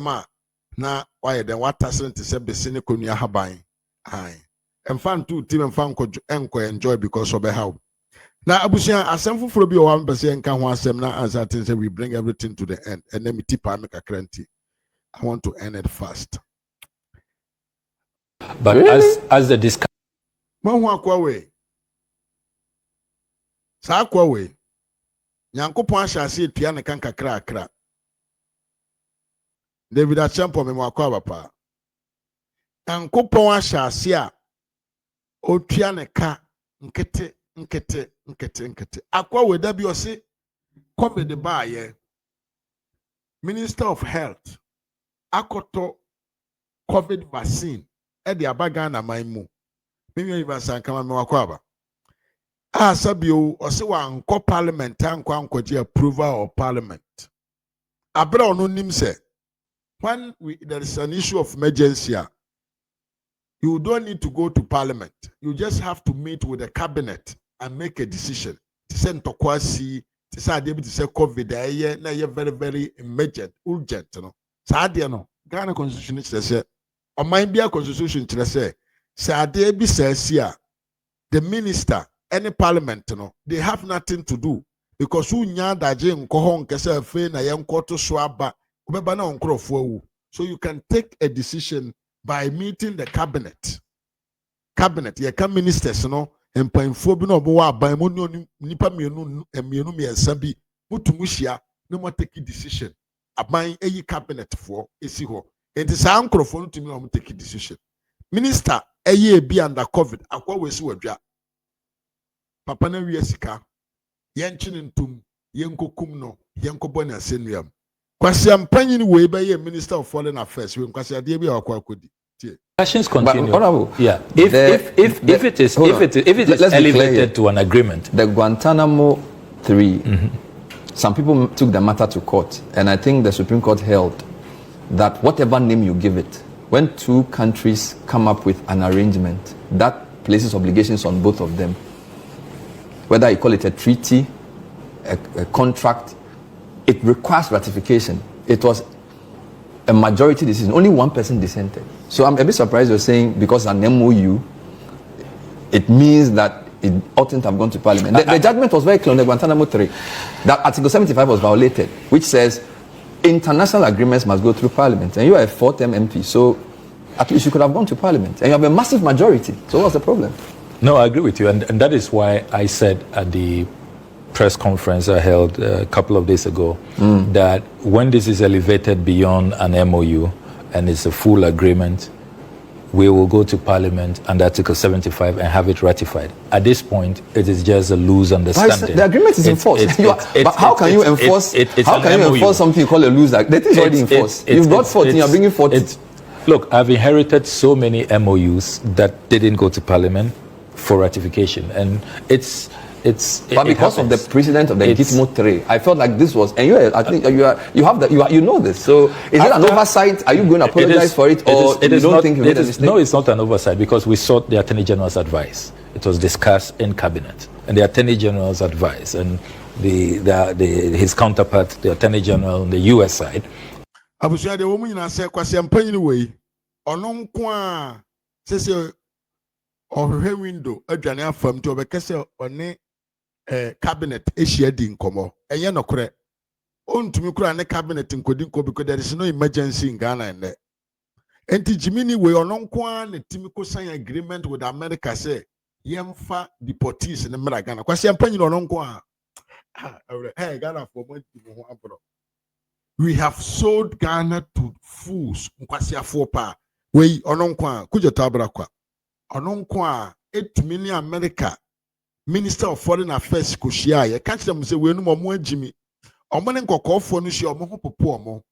ma na why then what tasent to say besine konua haban ai emfa to team emfa enko enjoy because of how na abusia asem foforo bi o wa mpese nka ho asem na answer things say we bring everything to the end and then me tipa make a cranty. I want to end it fast. But really? as the discussion Mo ho akwa we sa akwa we Nyankopon ahyase etua ne kan kakra akra David Achampo me mo akwa bapa Nyankopon ahyase a otua ne ka nkete akwa we da bi o se COVID ba ye Minister of Health akoto COVID vaccine e de abaga na manmu me even san kama me wakwa ba sabio o se wa nko parliament anko approval of parliament abra ono nim se when there is an issue of emergency you don't need to go to parliament, you just have to meet with the cabinet and make a decision to send to kwasi to say to say COVID na very very emergent urgent no saa no Ghana constitution say o mind bia constitution say ade bi say the minister any parliament no they have nothing to do because unya daje nko ho nkese afi na ye nko to so aba obeba na onkrofo awu so you can take a decision by meeting the cabinet ye can ministers no empanfo bi na obo wa aban mo nipa mienu miensa bi mutumu hia na mo take decision aban eyi cabinet for esi ho enti sa nkrofo no tumi na mo take decision minister eye bi under COVID akwa wesi wadwa papa na wi asika yenchine ntum yenkokum no yenkobo na senuam kwasi ampanyin we be ye minister of foreign affairs we kwasi ade bi akwa akodi discussions continue. But, yeah, if it is elevated to an agreement, the Guantanamo 3, some people took the matter to court, and I think the Supreme Court held that whatever name you give it, when two countries come up with an arrangement, that places obligations on both of them. Whether you call it a treaty, a contract, it requires ratification. It was a majority decision. Only one person dissented. So I'm a bit surprised you're saying because an MOU, it means that it oughtn't have gone to Parliament. The judgment was very clear on the Guantanamo 3, that Article 75 was violated, which says international agreements must go through Parliament. And you are a 4th MP, so at least you could have gone to Parliament. And you have a massive majority. So what's the problem? No, I agree with you. And that is why I said at the press conference I held a couple of days ago that when this is elevated beyond an MOU and it's a full agreement, we will go to Parliament under Article 75 and have it ratified. At this point, it is just a loose understanding. The agreement is enforced. But how can you enforce? How can you enforce something you call a loose agreement? That is already enforced. You've got 14. You're bringing 14. Look, I've inherited so many MOUs that didn't go to Parliament for ratification, and but because of the precedent of the Gitmo 3, I felt like this was, and you know this. So is it an oversight? Are you going to apologize for it, or you don't think you made a mistake? No, it's not an oversight because we sought the Attorney General's advice. It was discussed in cabinet, and the Attorney General's advice and his counterpart, the Attorney General on the U.S. side. Abusia de woman na say kwasi ampanyin we ono nko a sese ohwe window adwane afam to obekese one cabinet eshia di nkomo enye nokore ontumi kura ne cabinet nkodi nko because there is no emergency in Ghana and enti jimini we ono nko a ne timi ko sign agreement with America say yemfa deportees ne mra Ghana kwasi ampanyin ono nko a Ghana for money ho abro. We have sold Ghana to fools. Nkwasiafo pa. We ononkwa kujeto abrakwa. Ononkwa 8 million America Minister of Foreign Affairs kushia ye catch them say we no mo agimi. Omo ne nkokofo no hia omo ho popo omo.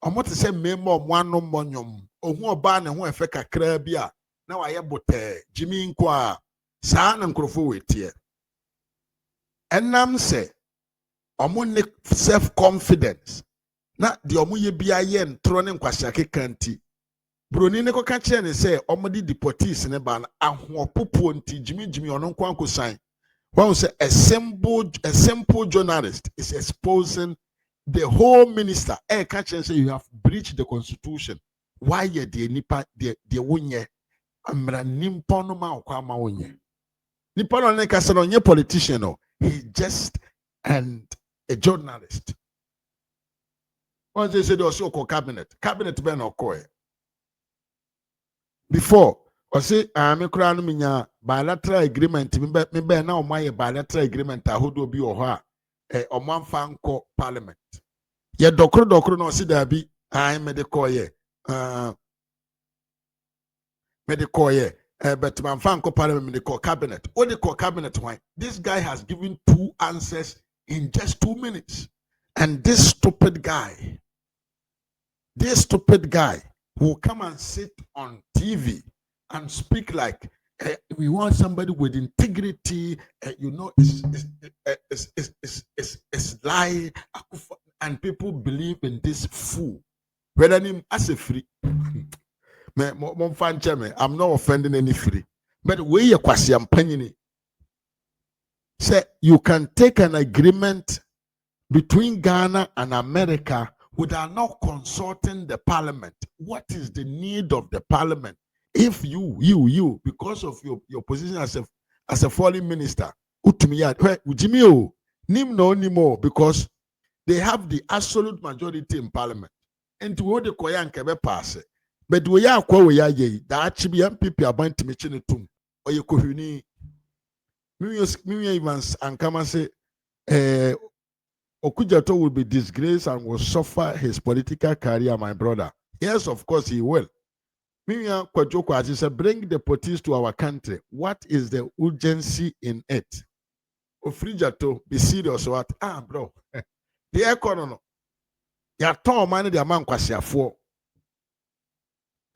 Omo te say memo omo anom monyom. Ohu oba ne ho efe kakra bi a na waye bote jimi nkwa saa na nkrofo wetie. Enam say omo ne self confidence. Na di omuye bia ye ntro ne nkwasya kekanti broni ne ko ka kire ne se omodi deportees ne ba na ahopopo nti jimi ono nkwa nkosan when say a simple journalist is exposing the whole minister, catch and say you have breached the constitution. Why ye the nipa the wunye? Amra nimpo no ma okwa ma wunye. Nipa no ne kasa no nye politician no. He just and a journalist. Once they said also called cabinet ben okoe. Before or say me kura no minya bilateral agreement me be na o my bilateral agreement ahodo bi o ho a omanfa nko parliament. Ye dokro no si da bi me de koye but manfa nko parliament me de call cabinet. What they call cabinet why? This guy has given 2 answers in just 2 minutes. And this stupid guy will come and sit on TV and speak like we want somebody with integrity, it's lie, and people believe in this fool. Whether him as a free, I'm not offending any free, but we are kwasi ampanyini. Say you can take an agreement between Ghana and America without not consulting the parliament. What is the need of the parliament? If you, because of your position as a foreign minister, because they have the absolute majority in parliament. And to what the Koyan can pass it. But we are ye, that should be MPP about to mention it too. Or you could Evans and come and say, Okudzato will be disgraced and will suffer his political career, my brother. Yes, of course he will. Miriam Kwajoko, as he said, bring the police to our country. What is the urgency in it? Okudzato, be serious. What? Bro. The economy. Ya ton money the man kwasi afo.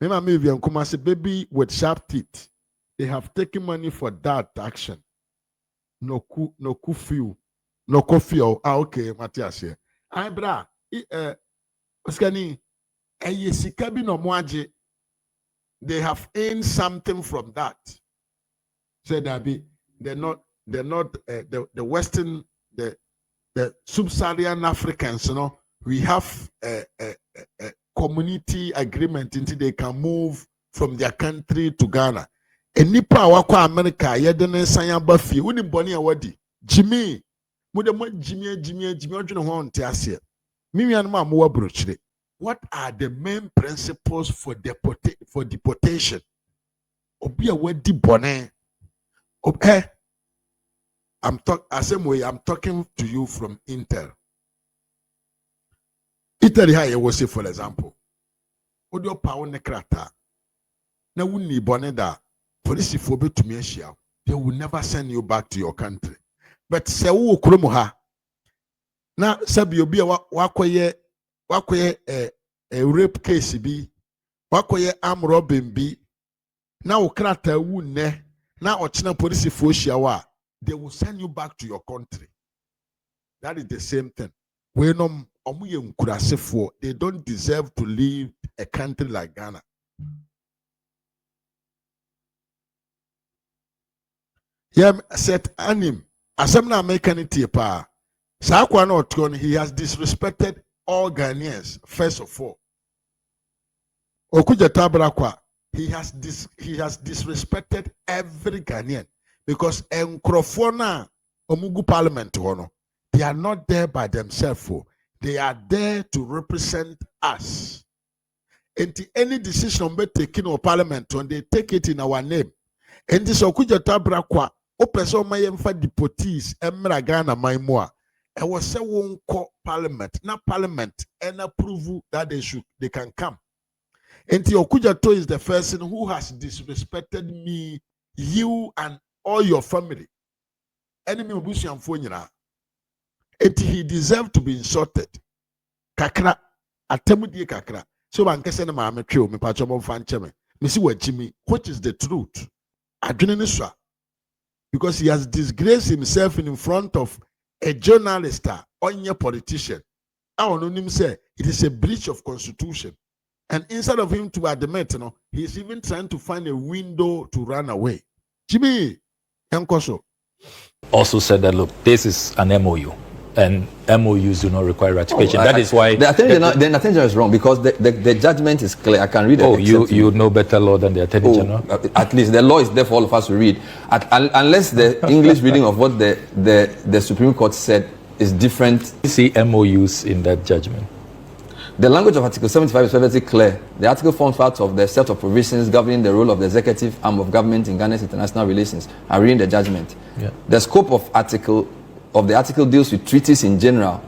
Miriam Kuma say, baby with sharp teeth. They have taken money for that action. No kufiu. No coffee. Okay, Matthias here. Bra. Oskani. Yesikabi no moaje. They have earned something from that. Said Abi, they're not the Western, the sub-Saharan Africans, we have a community agreement until they can move from their country to Ghana. And nipa wako America, yedene sanya bafi, uni boni awadi. Jimmy, Jimmy, ojino ho nte ase. Mimi anuma amuwa brochire. What are the main principles for deportation? Obi a wedi bone. I'm talking to you from Intel. Italy ha you say for example. Odio pawo ne krata. Na wuni bone da police for be to me ahia. They will never send you back to your country. But se wo kromo ha. Na sabi obi a wakoye a rape case bi wakoye arm robbing bi na okrata wu ne na ochina police for shiawa they will send you back to your country. That is the same thing. We no omuye nkurasefo, they don't deserve to live a country like Ghana. Yeah, set anim asem na American pa sa kwa na oton he has disrespected all Ghanaians. First of all, Okudzato ablakwa, he has disrespected every Ghanaian because nkrofo na omugu parliament hono, they are not there by themselves. They are there to represent us. And any decision be taken in parliament when they take it in our name. And this Okudzato ablakwa o person mayemfa deportees emra Ghana maimua. I was say won't call parliament, not parliament, and approve that they can come. And Okudzato is the person who has disrespected me, you, and all your family. Enemy Obusian Fonyina. And he deserved to be insulted. Kakra, atemudi kakra. So man kese na maame trio me pacho mo fancheme. Me si wajimi, which is the truth? Adrenaline, because he has disgraced himself in front of a journalist or a politician. I want him say it is a breach of constitution. And instead of him to admit, he's even trying to find a window to run away. Jimmy Yankoso also said that, look, this is an MOU. and MOUs do not require ratification. That is why the Attorney General is wrong, because the judgment is clear. I can read it. Oh, you know better law than the Attorney General? At least the law is there for all of us to read. Unless the English reading of what the Supreme Court said is different. You see MOUs in that judgment. The language of Article 75 is perfectly clear. The article forms part of the set of provisions governing the role of the executive arm of government in Ghana's international relations. I'm reading the judgment. Yeah. The scope of the article deals with treaties in general.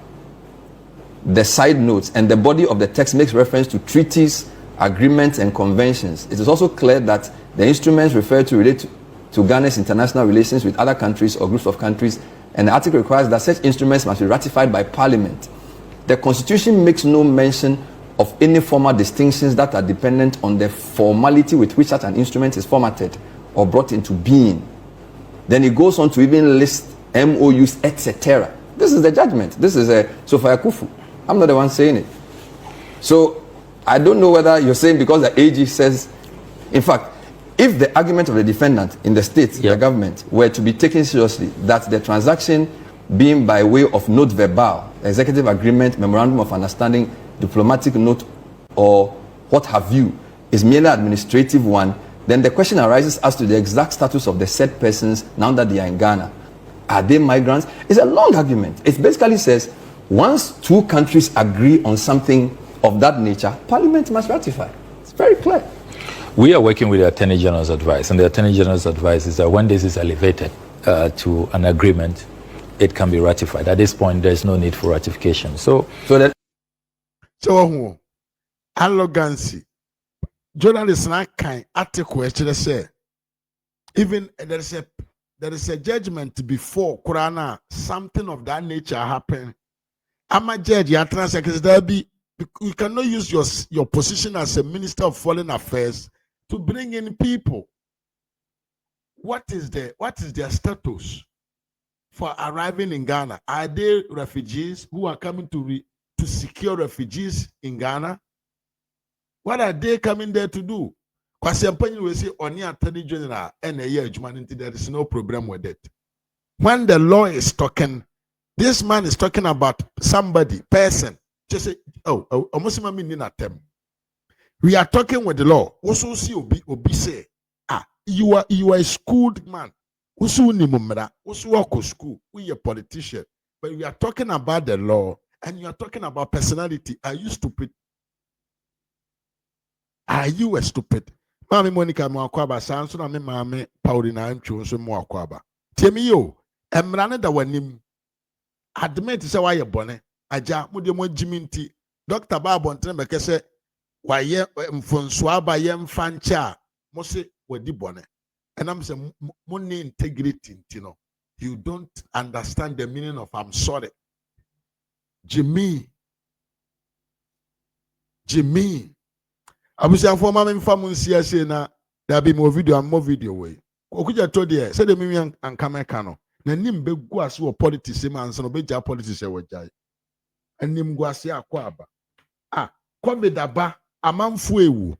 The side notes and the body of the text makes reference to treaties, agreements, and conventions. It is also clear that the instruments referred to relate to Ghana's international relations with other countries or groups of countries, and the article requires that such instruments must be ratified by Parliament. The Constitution makes no mention of any formal distinctions that are dependent on the formality with which such an instrument is formatted or brought into being. Then it goes on to even list MOUs, etc. This is the judgment. This is a Sophia Kufu. I'm not the one saying it. So I don't know whether you're saying because the AG says, in fact, if the argument of the defendant in the state, the government, were to be taken seriously, that the transaction being by way of note verbal, executive agreement, memorandum of understanding, diplomatic note, or what have you, is merely administrative one, then the question arises as to the exact status of the said persons now that they are in Ghana. Are they migrants? It's a long argument. It basically says, once two countries agree on something of that nature, Parliament must ratify. It's very clear. We are working with the Attorney General's advice, and the Attorney General's advice is that when this is elevated to an agreement, it can be ratified. At this point, there's no need for ratification. So arrogancy. Journalists not kind article actually say even there is a judgment before Qurana, something of that nature happen. I'm a judge, you cannot use your position as a minister of foreign affairs to bring in people. What is their status for arriving in Ghana? Are they refugees who are coming to secure refugees in Ghana? What are they coming there to do? Because will say only Attorney General and a year there is no problem with it. When the law is talking, this man is talking about somebody, person. Just say, we are talking with the law. Also see Obi say, you are a schooled man. Also school. We are a politician. But we are talking about the law and you are talking about personality. Are you stupid? Are you a stupid? Mami Monica Mwakwaba, Sanson and Mammy Paulina and Chunso Mwakwaba. Timmy, you, Emrana da wanim. Admit to say why you're bonnet. Aja, Mudiamo Jiminti, Dr. Barbon Trembeke, why ye Mfonswaba yem fancha, Mose wedi bonnet. And I'm saying, money integrity, you don't understand the meaning of I'm sorry. Jimmy. Abusia for mama mfamu nsia na there be more video way. Okudzato there say the me and kameka no. Na nim begu ase wo politics ma anso no beja politics e wajai. Anim gu ase akwa aba. COVID aba amanfo ewu.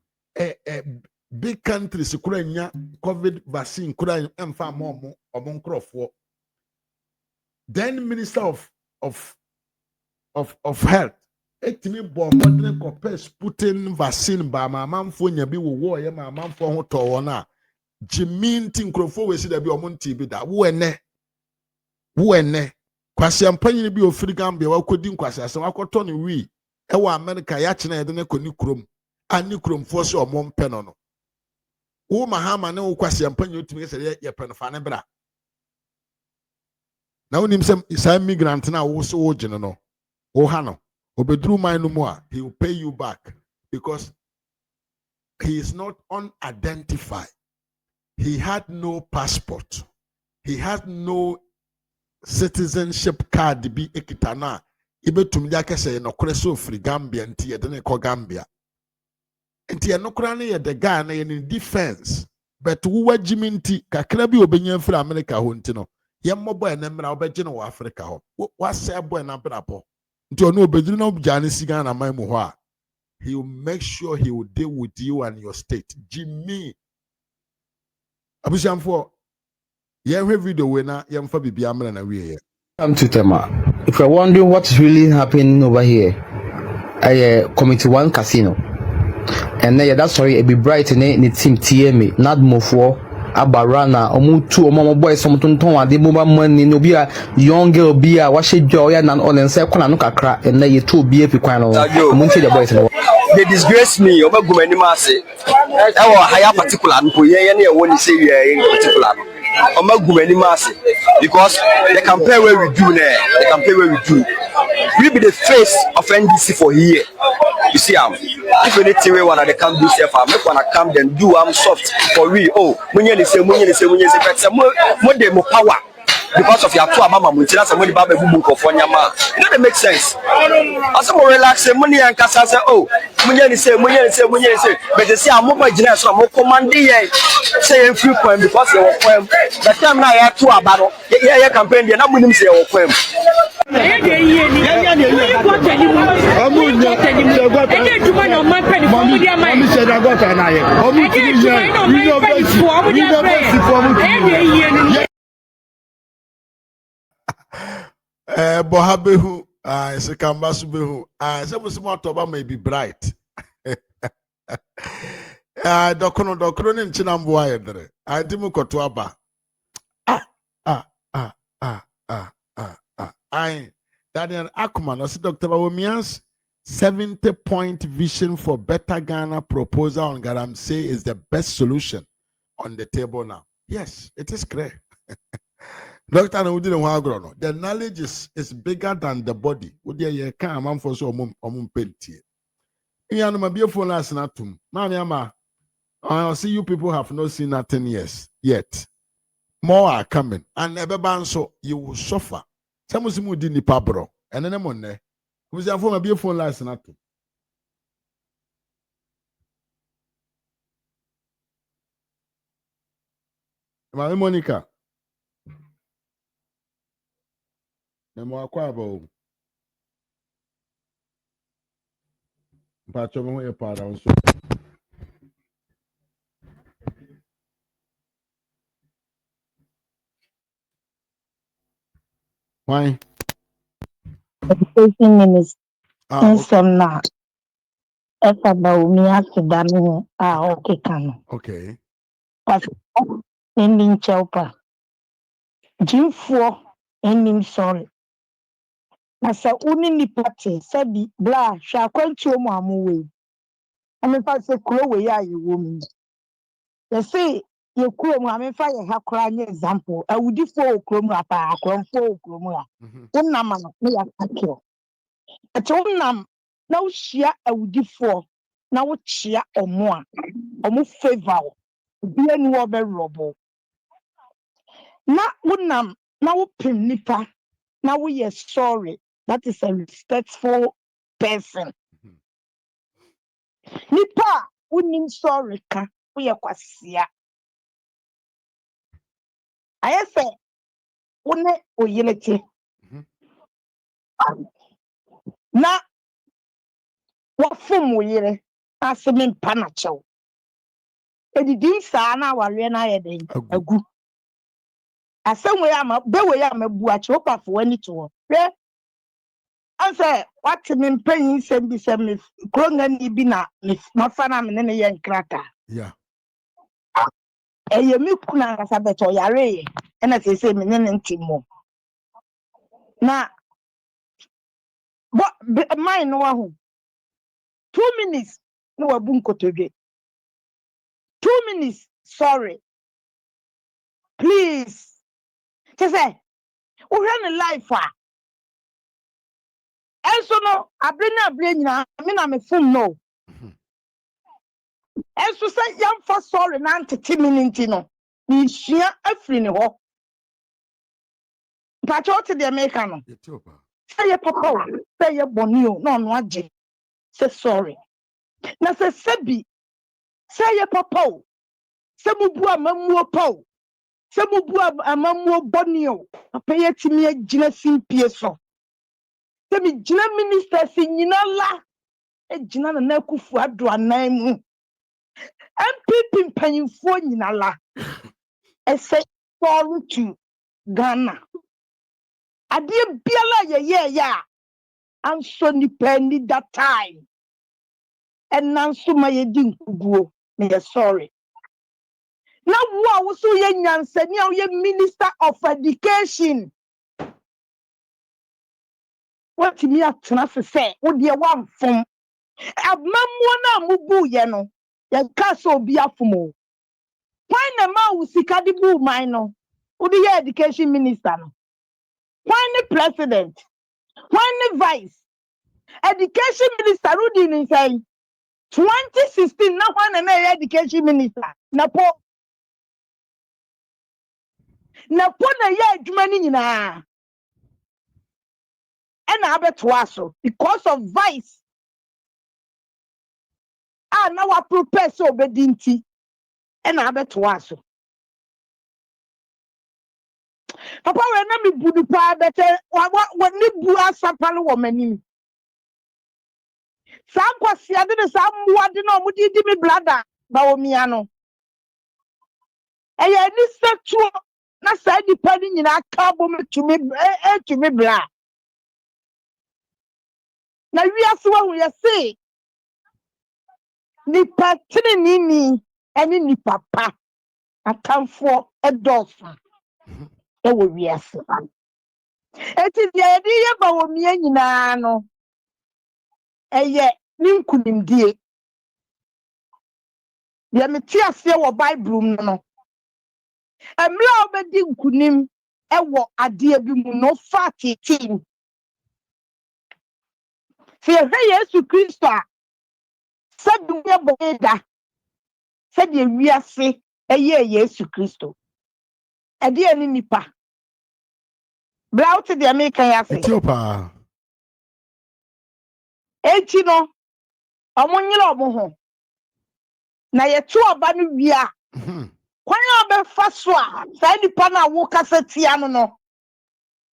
Big countries kura nya COVID vaccine kura emfa momo nkrofo. Then Minister of Health etimi bo modern copes Putin vaccine ba ma manfo nya bi wo ye ma manfo ho to wona jimin tin krofo we si da bi omonti bi da wo ene kwase ampanyi bi ofiri Gambia wa kodi nkwase asem akoto ne wi e wa America ya chena ye de ne koni krom ani krom fo se omompe no wo mahama ne wo kwase ampanyi otimi se ye penfa ne bra na wonim sem isa migrant na wo so wo gene no wo ha no obedru man no more, he will pay you back because he is not unidentified. He had no passport. He had no citizenship card be ekitana. Ibe tumjake se no kreso free Gambia nti yedene ko Gambia. Nti no krane ye the guy na in defense. But wo wajiminti kakra bi obenya free America ho nti no. Ye mmobo enemra obegye no Africa ho. Wa se boy na brabo. He will make sure he will deal with you and your state. Jimmy. Abushamfo, you have video winner, you have Fabi Biamra and we. I'm Titema. if you're wondering what's really happening over here, Committee 1 Casino. And then that's sorry, it be bright in the team TMA, not more for Abarana, or boys, some tonton, the mobile money, no be a young girl, be a wash it joy and on and second and look crack, and then you 2 be a piquano. Munchi the boys. They disgrace me, over Gumenimasi. Our higher particular, and Puyen, when you say we are in particular. Because they compare where we do there, they compare where we do. We be the face of NDC for here. You see, if anything we want, they can't do self. I make wanna come then do. I'm soft for we. Oh, when you say, more power. Because of your two mama, Muntina, somebody Baba Bubu for Nyama. You know, that makes sense. Also, more relax, money and Casa say, oh, Munyan say, but they say, I'm more generous, I'm more commanding, say a few points because you were poem. The time I had two about your campaign, and I'm going to say, oh, poem. Bohabehu, Sekambasu, some smart toba may be bright. Dokono in Chinamboy, I Dimukotuaba. I Daniel Akman, as Dr. Bawomian's 70-point vision for better Ghana proposal on Galamsey is the best solution on the table now. Yes, it is correct. Doctor, the knowledge is bigger than the body. Would you can't man for so penty? You know, beautiful last natum. Mama, I see you people have not seen nothing yet. More are coming, and ever so you will suffer. Some of them didn't pabro, and then one there. Who's a form of beautiful last natum? Monica. Memo akwabo. Mpacho mo e para nso. Why? Education minister. Nsem na efa ba umi asida no a okeka no. Okay. Pas ending chelpa. Jimfo ending sorry. Na sa uni ni party sabi bla hwa kwantuo mu amowe. Amefa se kuro we ya yewo mu. Ye say ye kuro mu amefa ye ha kura nye example. Awudifo kuro mu apa akromfo kuro mu a. Wonnam no me ya akio. Ati wonnam na wohia awudifo na wochia omo a omo favor bia ni wo be robo. Na wonnam na wopem nipa na wo ye sorry. That is a respectful person. Nipa unim sorry ka wo ye kwasia. Ayese wone oyelete. Na wafum wo yere aseme mpa na chew. Edidi saa na ware na ye den agu. Asem we ama be we ama bu ache opafo wani to. Re anse what me mpanyin sem bi sem me kronga ni bi na mafa na me ne ye nkrata. Yeah. Eye mi kuna ngasa beto yare ena se me ne ntimo. Na but mine no ho 2 minutes no wabu nkotodwe 2 minutes sorry please say we run life enso no abre nyina me na me phone no enso say yam for sorry na 30 minutes no ni hia afri ne ho pacho te de make no say papa say boni o no no age say sorry na say sebi say papa o say mubu amamuo pao say mubu amamuo boni o papa yetimi agina simpie so say mi gina minister si nyina la agina na nakufu ado anan mu MPP mpanyinfo nyina la say sorry to Ghana Adeɛ biara yɛyɛɛyɛ a anso nipa ni that time. Ɛna nso ma yɛdi nkuguo na yɛsɔre. Na wo a wo so yɛ nyansani a woyɛ Minister of Education. Watimi atena se sɛ wo deɛ wamfom. Abmamuo na mubu yɛ no. Yɛka sɛ obi afom o. Why na ma wo sika de bu man no? Wo de yɛ Education Minister no? Why ne President? Why ne Vice? Education Minister Rudi ni say 2016 na why na yɛ Education Minister? Na po na yɛ adwuma ni nyinaa. Ɛna abɛtoa so because of Vice. Na wa prepare so obedi nti. Ɛna abɛtoa so. Papa we na me budu pa bete wa ni bu asapale wo manim. Sa kwasi ade ne sa mmuade na omudi di me blada ba omia no. Eye ni setuo na sa di pa ni nyina ka bo metumi etumi bla. Na wiase wa hu ye se ni patini ni eni ni papa atamfo edofa ewo wiase. Eti de di ye ba omia nyina no. Eye ni nkunimdie. Ye meti ase wo Bible no. Emla obedi nkunim ewo ade bi mu no fa 13. Se ye Yesu Kristo a sabi ye boeda. Sabi ye wiase eye Yesu Kristo. Ade ani nipa. Bra uti de America ya se. Ethiopia. Enti no omunyira omuho. Na ye tu oba no wia. Kwanya obefa so a sa nipa na wo kasa tia no.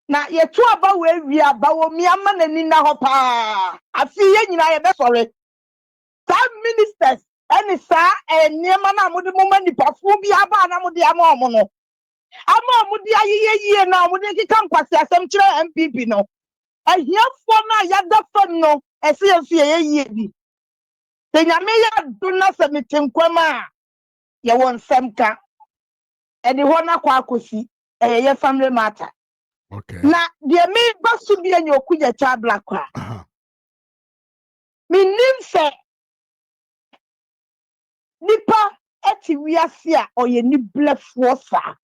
Na ye tu oba we wia ba wo mi ama nani na ho pa. Afi ye nyina ye be sore. Sa ministers eni sa niema na mode moma nipa fu bi aba na mode ama omo no. Ama mode ayeye na mode kika nkwase asem kire MPP no. Ahiafo na yada fam no ese ye bi. Te nyame ya do na se metenkwama ye won semka. Edi ho na kwa akosi ye family matter. Okay. Na de me basu bi anya Okudzato ablakwa. Mi nim se nipa eti wiase a oye ni blefo sa.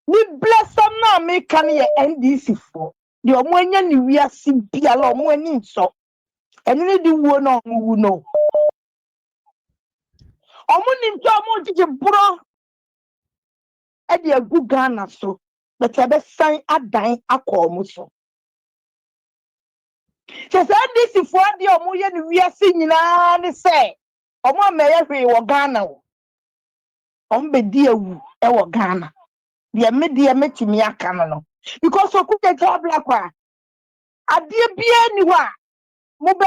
Ni blessam na me kan ye NDC fo. De omo anya ni wiase bia la omo ani nso. Eni ni di wuo na omo wu no. Omo ni nto omo jije bro. E de agu Ghana so. But ebe san adan akọ omo so. Se se NDC fo de omo ye ni wiase nyina ni se omo ameye hwe wo Ghana wo. Omo be di ewu e wo Ghana. De me de metimi aka no. Because Okudzato ablakwa. Ade bia ni wa mo be